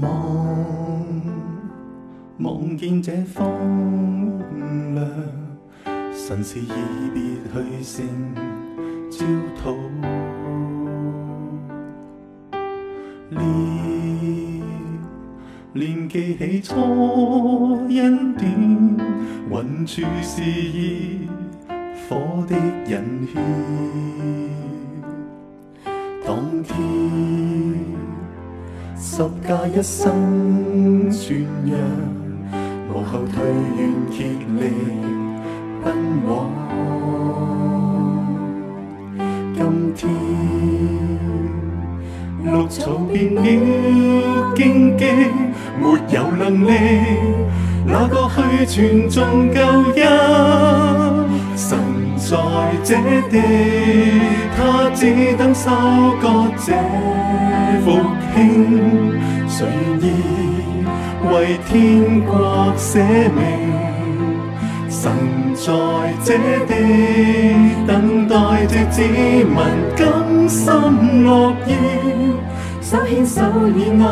望見這風涼，神是已別去成焦土。念記起初恩典，雲柱是熱火的引牽。當天十架一生傳揚，無後退願竭力奔往。今天綠草變了荊棘，沒有能力哪個去傳頌救恩。神在這地，他只等收割這復興。誰願意為天國捨命？神在這地，等待着子民甘心樂意，手牽手以愛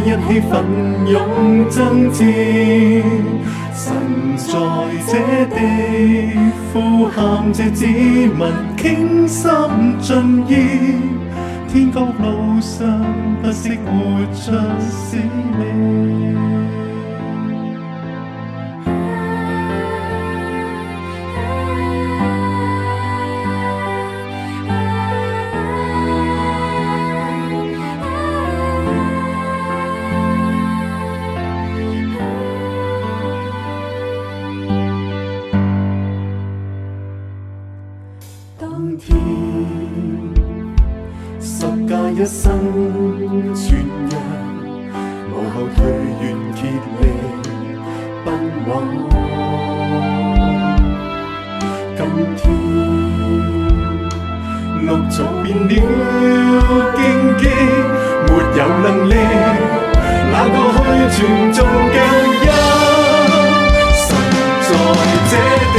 一起奮勇爭戰。神在這地，呼喊着子民傾心盡意，天國路上不惜活出使命。當天十架一生傳揚，無後退願竭力奔往。今天綠草變了荊棘，沒有能力哪個去傳頌救恩？神在這地，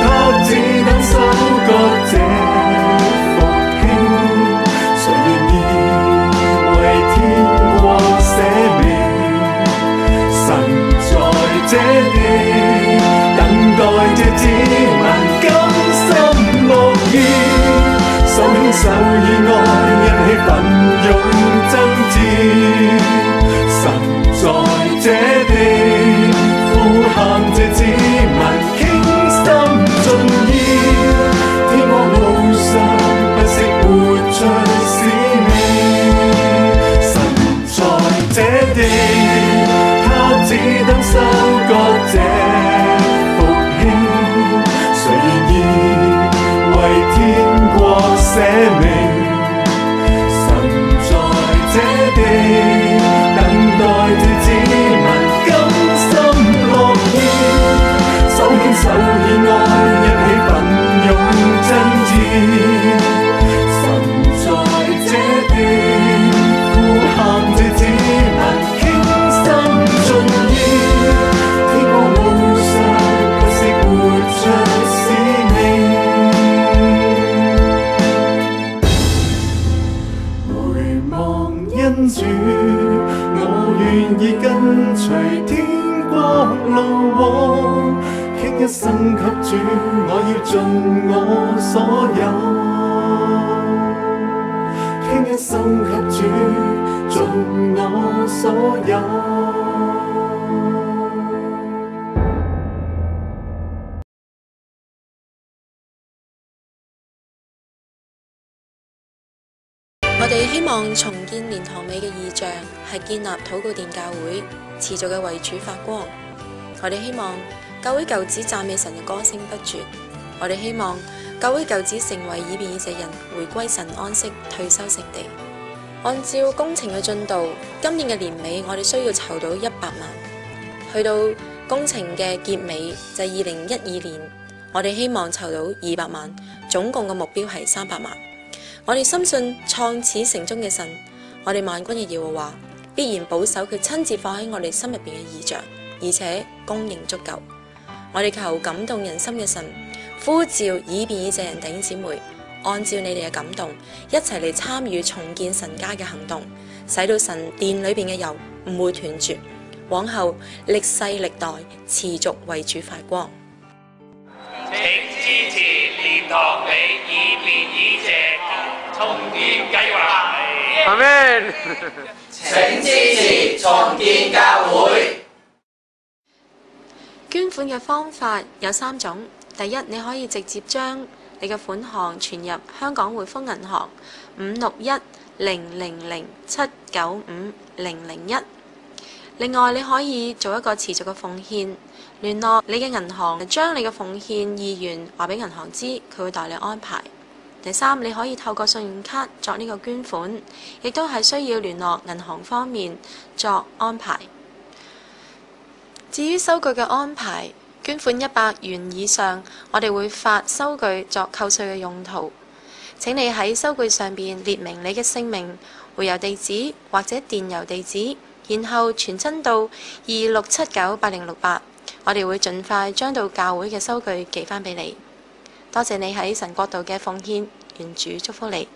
他只等收割這復興。誰願意為天國捨命？神在這地，等待着子民甘心樂意，手牽手以愛一起奮勇爭戰。神在這地，呼喊着子民傾心盡意，天國路上不惜活出使命。神在這地，他只等收割這復興。誰願意為天國捨命？神在這地，等待着子民甘心樂意，手牽手以愛一起奮勇爭戰。神在這地，呼喊着子民傾心盡意，天國路上不惜活出使命。回望恩主，我願意跟隨天國路往，傾一生給主，我要盡我所有。傾一生給主，盡我所有。我哋希望重建蓮塘尾嘅意象係建立禱告殿教會，持續嘅為主發光。我哋希望教會舊址讚美神嘅歌聲不絕。我哋希望教會舊址成為以便以謝人回歸神安息退休聖地。按照工程嘅進度，今年嘅年尾我哋需要籌到100萬，去到工程嘅結尾就係2012年，我哋希望籌到200萬，總共嘅目標係300萬。我哋深信創始成終嘅神，我哋萬軍嘅耶和華必然保守佢親自放喺我哋心入邊嘅異象，而且供應足夠。我哋求感動人心嘅神呼召以便以謝人弟兄姊妹按照你哋嘅感動，一齊嚟參與重建神家嘅行動，使到神殿裏邊嘅油唔會斷絕，往後歷世歷代持續為主發光。請支持蓮塘尾以便以謝重建計劃。阿們。請支持重建教會。捐款嘅方法有3種。第一，你可以直接將你嘅款項存入香港匯豐銀行5610007950001。另外，你可以做一個持續嘅奉獻，聯絡你嘅銀行，將你嘅奉獻意願話俾銀行知，佢會代你安排。第三，你可以透過信用卡作呢個捐款，亦都係需要聯絡銀行方面作安排。至於收據嘅安排，捐款100元以上，我哋會發收據作扣稅嘅用途。請你喺收據上邊列明你嘅姓名、回郵地址或者電郵地址，然後傳真到26798068，我哋會盡快將到教會嘅收據寄返俾你。多謝你喺神國度嘅奉獻，願主祝福你。